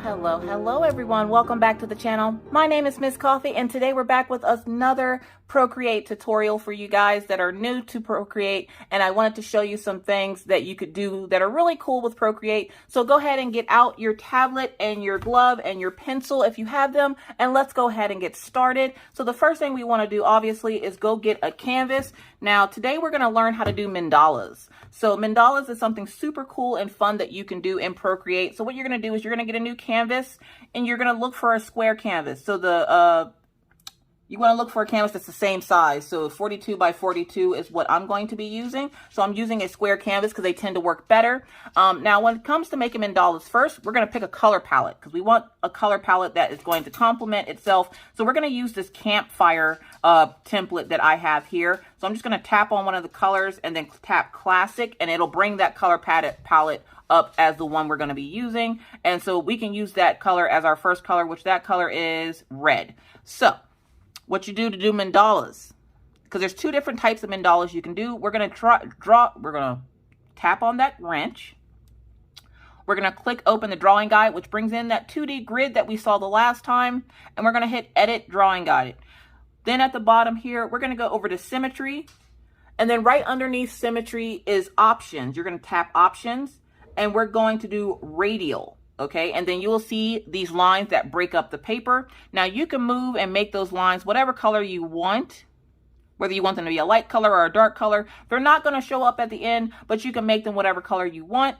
Hello everyone. Welcome back to the channel. My name is Miss Coffee and today we're back with another Procreate tutorial for you guys that are new to Procreate, and I wanted to show you some things that you could do that are really cool with Procreate. So go ahead and get out your tablet and your glove and your pencil if you have them, and let's go ahead and get started. So the first thing we want to do obviously is go get a canvas. Now today we're going to learn how to do mandalas. So mandalas is something super cool and fun that you can do in Procreate. So what you're going to do is you're going to get a new canvas and you're going to look for a square canvas. So you want to look for a canvas that's the same size. So 42 by 42 is what I'm going to be using. So I'm using a square canvas because they tend to work better. Now, when it comes to making mandalas, first, we're going to pick a color palette because we want a color palette that is going to complement itself. So we're going to use this campfire template that I have here. So I'm just going to tap on one of the colors and then tap classic, and it'll bring that color palette up as the one we're going to be using. And so we can use that color as our first color, which that color is red. So what you do to do mandalas, because there's two different types of mandalas you can do. We're going to we're going to tap on that wrench. We're going to click open the drawing guide, which brings in that 2D grid that we saw the last time. And we're going to hit edit drawing guide. Then at the bottom here, we're going to go over to symmetry. And then right underneath symmetry is options. You're going to tap options and we're going to do radial. Okay, and then you will see these lines that break up the paper. Now you can move and make those lines whatever color you want, whether you want them to be a light color or a dark color. They're not going to show up at the end, but you can make them whatever color you want.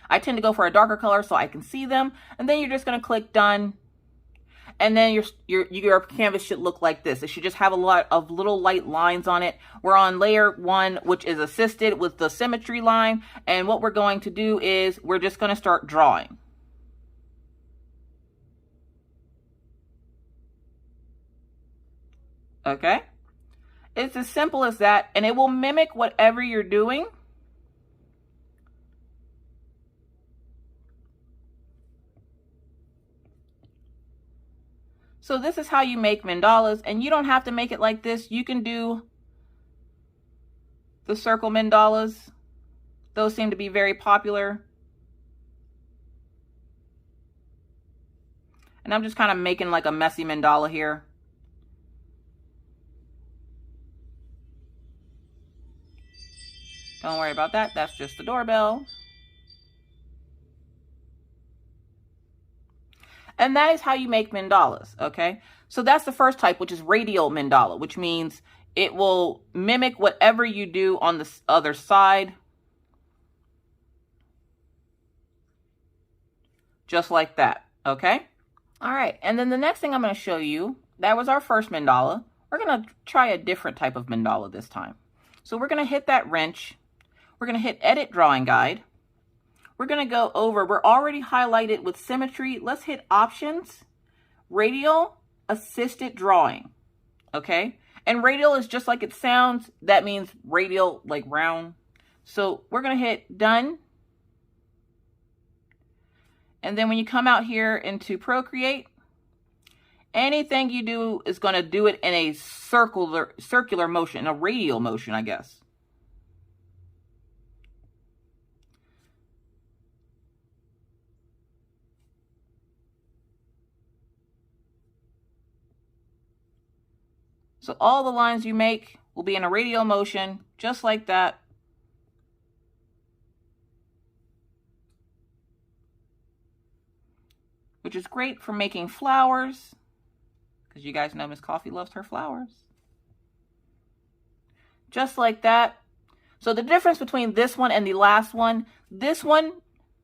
I tend to go for a darker color so I can see them. And then you're just going to click done. And then your canvas should look like this. It should just have a lot of little light lines on it. We're on layer 1, which is assisted with the symmetry line. And what we're going to do is we're just going to start drawing. Okay? It's as simple as that. And it will mimic whatever you're doing. So this is how you make mandalas, and you don't have to make it like this. You can do the circle mandalas. Those seem to be very popular. And I'm just kind of making like a messy mandala here. Don't worry about that. That's just the doorbell. And that is how you make mandalas, okay? So that's the first type, which is radial mandala, which means it will mimic whatever you do on the other side. Just like that, okay? All right, and then the next thing I'm going to show you, that was our first mandala. We're going to try a different type of mandala this time. So we're going to hit that wrench. We're going to hit edit drawing guide. We're going to go over, we're already highlighted with symmetry. Let's hit options, radial, assisted drawing, okay? And radial is just like it sounds. That means radial, like round. So we're going to hit done. And then when you come out here into Procreate, anything you do is going to do it in a circular motion, a radial motion, I guess. So all the lines you make will be in a radial motion, just like that. Which is great for making flowers, because you guys know Miss Coffee loves her flowers. Just like that. So the difference between this one and the last one, this one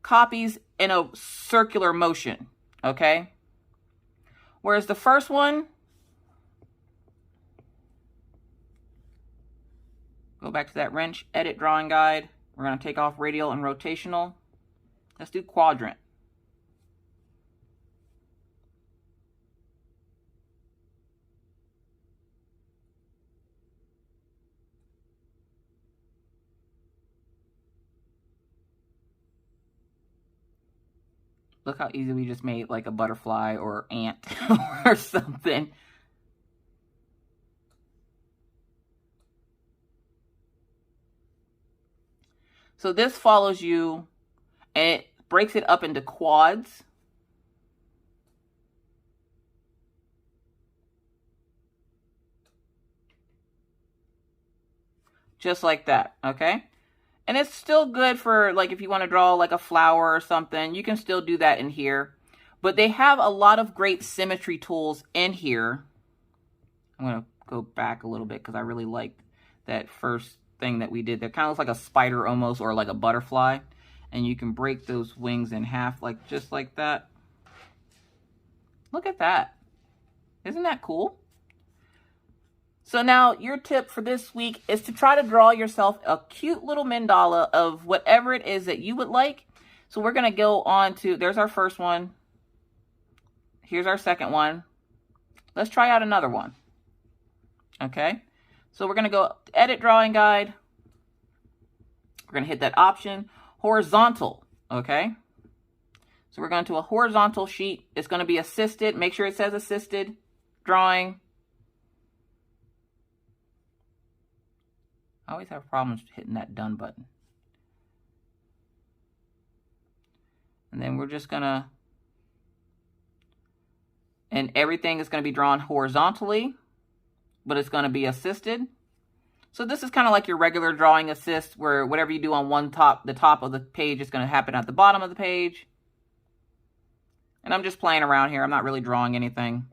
copies in a circular motion, okay? Whereas the first one, go back to that wrench, edit drawing guide. We're going to take off radial and rotational. Let's do quadrant. Look how easy we just made like a butterfly or ant or something. So this follows you, and breaks it up into quads. Just like that, okay? And it's still good for, like, if you want to draw like a flower or something, you can still do that in here. But they have a lot of great symmetry tools in here. I'm going to go back a little bit because I really liked that first thing that we did. That kind of looks like a spider almost, or like a butterfly. And you can break those wings in half, like just like that. Look at that. Isn't that cool? So now your tip for this week is to try to draw yourself a cute little mandala of whatever it is that you would like. So we're going to go on to, there's our first one. Here's our second one. Let's try out another one. Okay. So we're going to go edit drawing guide. We're going to hit that option, horizontal. Okay. So we're going to a horizontal sheet. It's going to be assisted. Make sure it says assisted drawing. I always have problems hitting that done button. And then we're just gonna, and everything is gonna be drawn horizontally, but it's gonna be assisted. So this is kind of like your regular drawing assist, where whatever you do on the top of the page is gonna happen at the bottom of the page. And I'm just playing around here. I'm not really drawing anything.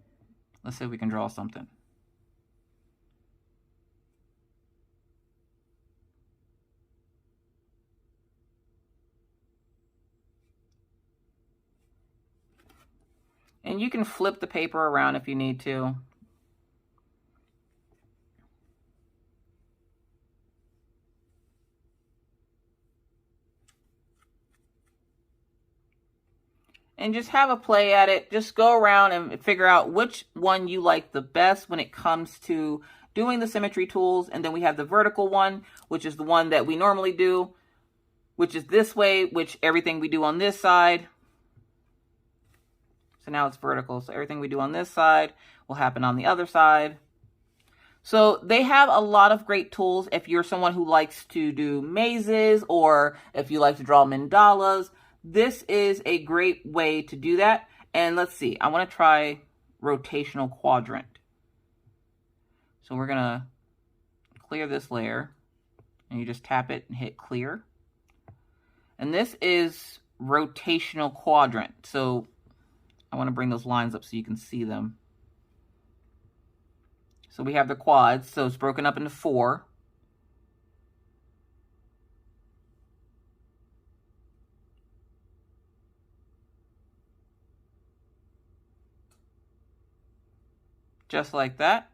Let's see if we can draw something. And you can flip the paper around if you need to. And just have a play at it. Just go around and figure out which one you like the best when it comes to doing the symmetry tools. And then we have the vertical one, which is the one that we normally do, which is this way, which everything we do on this side. So now it's vertical. So everything we do on this side will happen on the other side. So they have a lot of great tools if you're someone who likes to do mazes, or if you like to draw mandalas. This is a great way to do that. And let's see, I want to try rotational quadrant. So we're going to clear this layer, and you just tap it and hit clear. And this is rotational quadrant. So I want to bring those lines up so you can see them. So we have the quads, so it's broken up into 4. Just like that.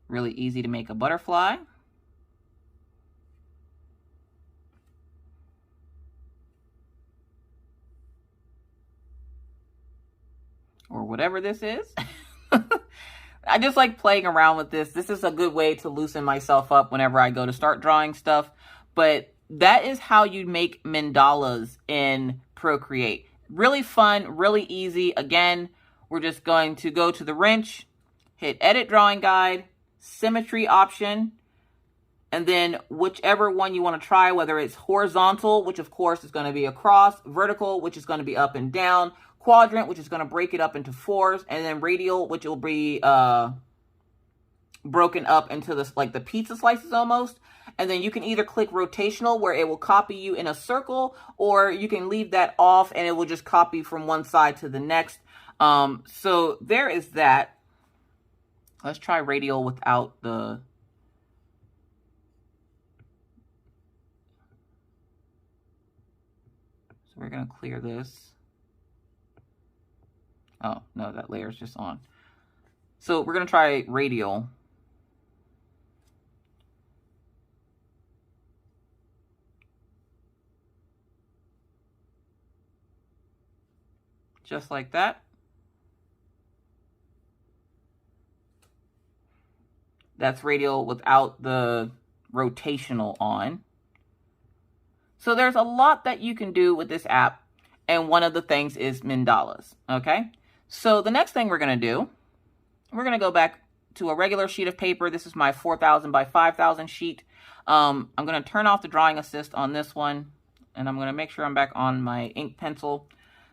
Really easy to make a butterfly. Or whatever this is. I just like playing around with this. This is a good way to loosen myself up whenever I go to start drawing stuff. But that is how you make mandalas in Procreate. Really fun, really easy. Again, we're just going to go to the wrench, hit edit drawing guide, symmetry option, and then whichever one you want to try, whether it's horizontal, which of course is going to be across, vertical, which is going to be up and down, quadrant, which is going to break it up into 4s, and then radial, which will be broken up into the pizza slices almost. And then you can either click rotational, where it will copy you in a circle, or you can leave that off and it will just copy from one side to the next. So there is that. Let's try radial without the... So we're going to clear this. Oh, no, that layer is just on. So we're going to try radial. Just like that. That's radial without the rotational on. So there's a lot that you can do with this app. And one of the things is mandalas. Okay. So the next thing we're going to do, we're going to go back to a regular sheet of paper. This is my 4,000 by 5,000 sheet. I'm going to turn off the drawing assist on this one, and I'm going to make sure I'm back on my ink pencil.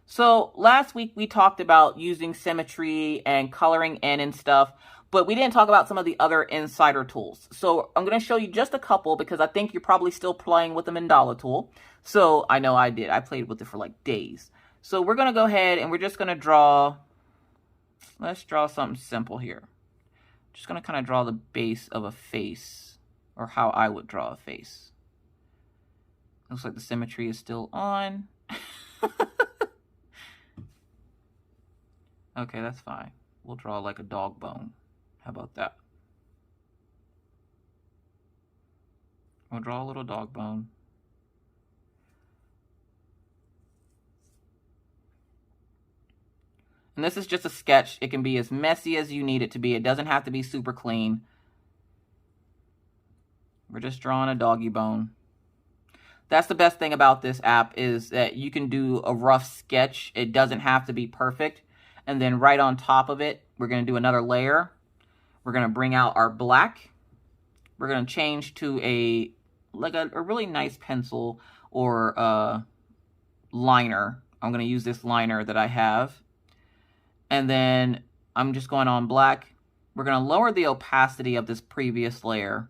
So last week we talked about using symmetry and coloring in and stuff, but we didn't talk about some of the other insider tools. So I'm going to show you just a couple because I think you're probably still playing with the mandala tool. So I know I did. I played with it for like days. So we're going to go ahead and we're just going to draw, let's draw something simple here. Just going to kind of draw the base of a face, or how I would draw a face. Looks like the symmetry is still on. Okay, that's fine. We'll draw like a dog bone. How about that? We'll draw a little dog bone. And this is just a sketch. It can be as messy as you need it to be. It doesn't have to be super clean. We're just drawing a doggy bone. That's the best thing about this app, is that you can do a rough sketch. It doesn't have to be perfect. And then right on top of it, we're going to do another layer. We're going to bring out our black. We're going to change to a really nice pencil or liner. I'm going to use this liner that I have. And then I'm just going on black. We're going to lower the opacity of this previous layer.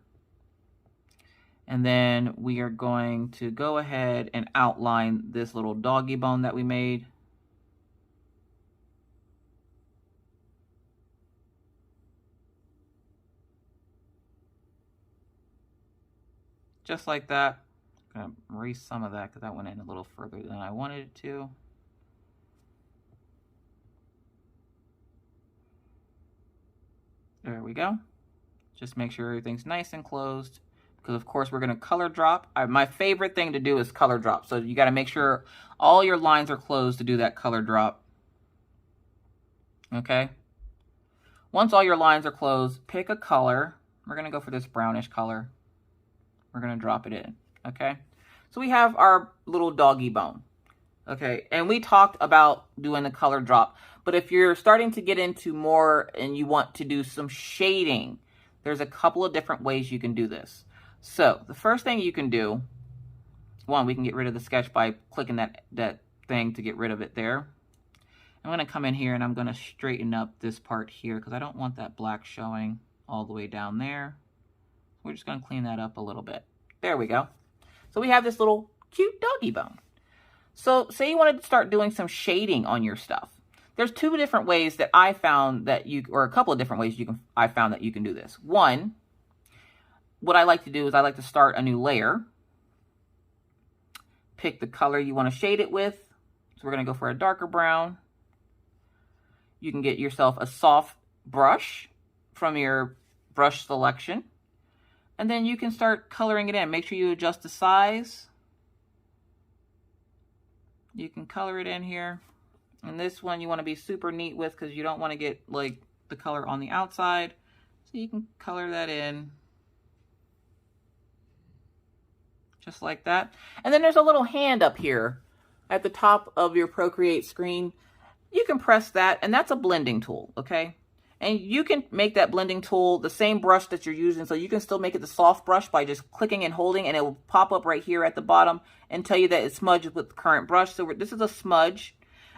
And then we are going to go ahead and outline this little doggy bone that we made. Just like that. I'm going to erase some of that because that went in a little further than I wanted it to. There we go. Just make sure everything's nice and closed, because of course we're going to color drop. My favorite thing to do is color drop. So you got to make sure all your lines are closed to do that color drop. Okay. Once all your lines are closed, pick a color. We're going to go for this brownish color. We're going to drop it in. Okay. So we have our little doggy bone. Okay. And we talked about doing the color drop. But if you're starting to get into more and you want to do some shading, there's a couple of different ways you can do this. So the first thing you can do, one, we can get rid of the sketch by clicking that thing to get rid of it there. I'm going to come in here and I'm going to straighten up this part here because I don't want that black showing all the way down there. We're just going to clean that up a little bit. There we go. So we have this little cute doggy bone. So say you wanted to start doing some shading on your stuff. There's two different ways that I found that or a couple of different ways I found that you can do this. One, what I like to do is I like to start a new layer. Pick the color you want to shade it with. So we're going to go for a darker brown. You can get yourself a soft brush from your brush selection. And then you can start coloring it in. Make sure you adjust the size. You can color it in here. And this one you want to be super neat with because you don't want to get like the color on the outside. So you can color that in. Just like that. And then there's a little hand up here at the top of your Procreate screen. You can press that, and that's a blending tool, okay? And you can make that blending tool the same brush that you're using, so you can still make it the soft brush by just clicking and holding, and it will pop up right here at the bottom and tell you that it's smudged with the current brush. So this is a smudge,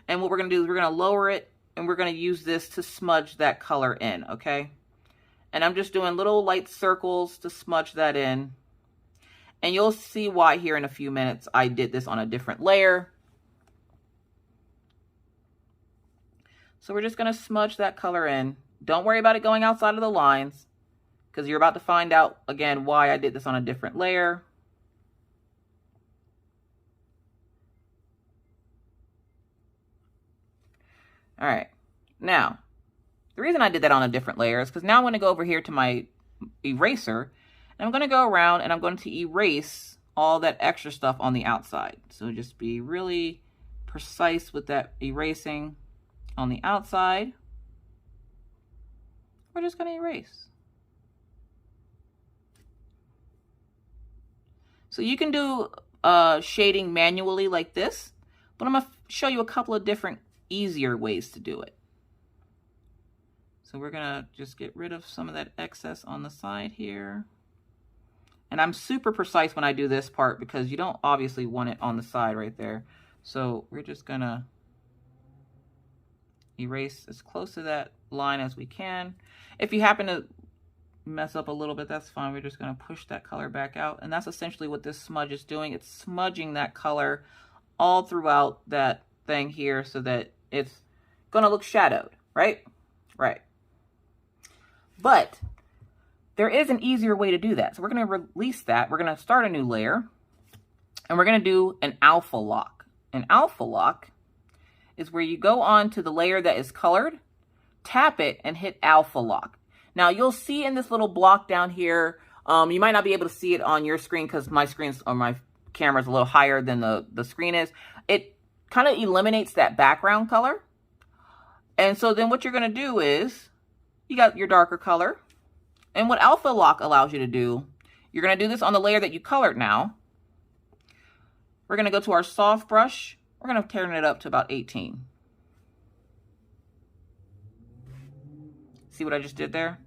and what we're going to do is we're going to lower it, and we're going to use this to smudge that color in, okay? And I'm just doing little light circles to smudge that in. And you'll see why here in a few minutes I did this on a different layer. So we're just going to smudge that color in. Don't worry about it going outside of the lines, because you're about to find out, again, why I did this on a different layer. All right. Now, the reason I did that on a different layer is because now I'm going to go over here to my eraser, and I'm going to go around and I'm going to erase all that extra stuff on the outside. So just be really precise with that erasing on the outside. We're just going to erase. So you can do shading manually like this, but I'm going to show you a couple of different easier ways to do it. So we're gonna just get rid of some of that excess on the side here. And I'm super precise when I do this part because you don't obviously want it on the side right there. So we're just gonna erase as close to that line as we can. If you happen to mess up a little bit, that's fine. We're just gonna push that color back out. And that's essentially what this smudge is doing. It's smudging that color all throughout that thing here so that it's gonna look shadowed, right? Right. But there is an easier way to do that. So we're going to release that. We're going to start a new layer. And we're going to do an alpha lock. An alpha lock is where you go on to the layer that is colored, tap it, and hit alpha lock. Now you'll see in this little block down here, you might not be able to see it on your screen because my screen's or my camera's a little higher than the screen is. It kind of eliminates that background color. And so then what you're going to do is you got your darker color. And what alpha lock allows you to do, you're going to do this on the layer that you colored now. We're going to go to our soft brush. We're going to turn it up to about 18. See what I just did there?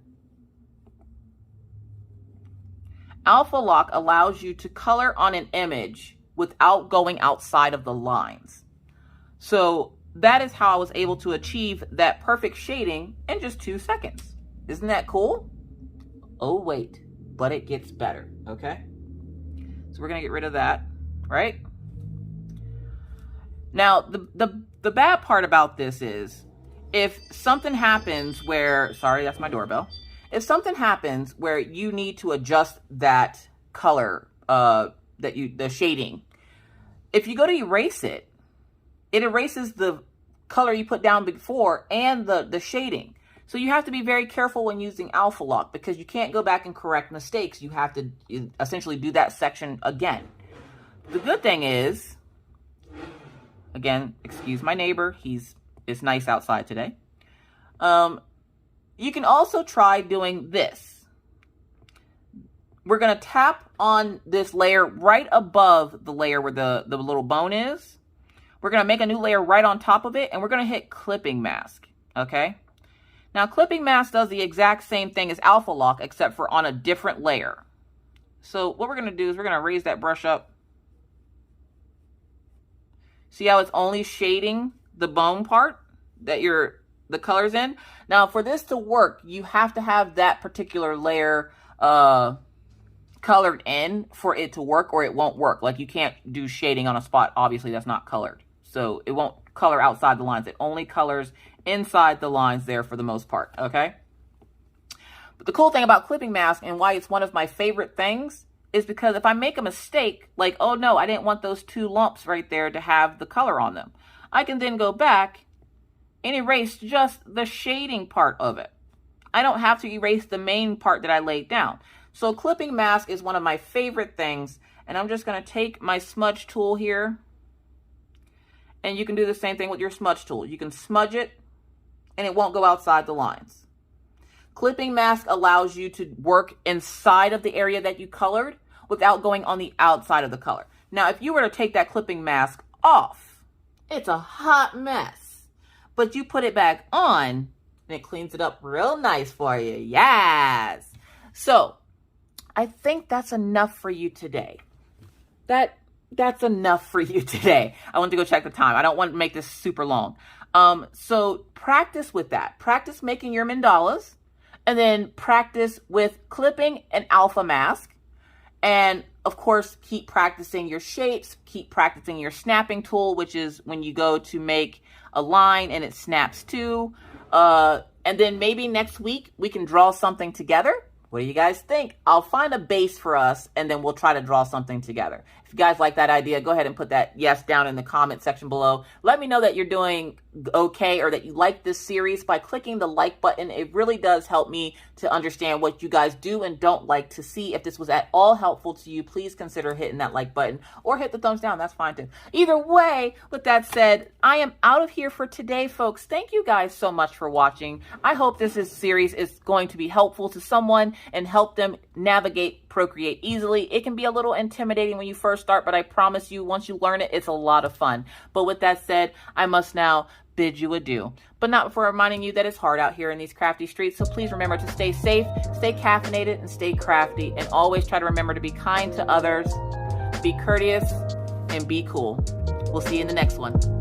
Alpha lock allows you to color on an image without going outside of the lines. So that is how I was able to achieve that perfect shading in just 2 seconds. Isn't that cool? Oh, wait, but it gets better, okay? So we're gonna get rid of that, right? Now, the bad part about this is if something happens where, sorry, that's my doorbell. If something happens where you need to adjust that color, the shading, if you go to erase it, it erases the color you put down before and the shading. So you have to be very careful when using alpha lock because you can't go back and correct mistakes. You have to essentially do that section again. The good thing is, again, excuse my neighbor, it's nice outside today. You can also try doing this. We're gonna tap on this layer right above the layer where the little bone is. We're going to make a new layer right on top of it, and we're going to hit clipping mask, okay? Now, clipping mask does the exact same thing as alpha lock, except for on a different layer. So what we're going to do is we're going to raise that brush up. See how it's only shading the bone part that the color's in? Now, for this to work, you have to have that particular layer colored in for it to work, or it won't work. Like, you can't do shading on a spot, obviously, that's not colored. So it won't color outside the lines. It only colors inside the lines there for the most part, okay? But the cool thing about clipping mask and why it's one of my favorite things is because if I make a mistake, like, oh no, I didn't want those 2 lumps right there to have the color on them, I can then go back and erase just the shading part of it. I don't have to erase the main part that I laid down. So clipping mask is one of my favorite things, and I'm just going to take my smudge tool here. And you can do the same thing with your smudge tool. You can smudge it and it won't go outside the lines. Clipping mask allows you to work inside of the area that you colored without going on the outside of the color. Now, if you were to take that clipping mask off, it's a hot mess. But you put it back on and it cleans it up real nice for you. Yes. So I think that's enough for you today. That's enough for you today. I want to go check the time. I don't want to make this super long. So practice with that. Practice making your mandalas, and then practice with clipping an alpha mask. And of course, keep practicing your shapes, keep practicing your snapping tool, which is when you go to make a line and it snaps too. And then maybe next week we can draw something together. What do you guys think? I'll find a base for us and then we'll try to draw something together. If you guys like that idea, go ahead and put that yes down in the comment section below. Let me know that you're doing okay or that you like this series by clicking the like button. It really does help me to understand what you guys do and don't like to see. If this was at all helpful to you, please consider hitting that like button or hit the thumbs down. That's fine too. Either way, with that said, I am out of here for today, folks. Thank you guys so much for watching. I hope this series is going to be helpful to someone and help them navigate Procreate easily. It can be a little intimidating when you first start, but I promise you, once you learn it, it's a lot of fun. But with that said, I must now bid you adieu. But not before reminding you that it's hard out here in these crafty streets. So please remember to stay safe, stay caffeinated, and stay crafty. And always try to remember to be kind to others, be courteous, and be cool. We'll see you in the next one.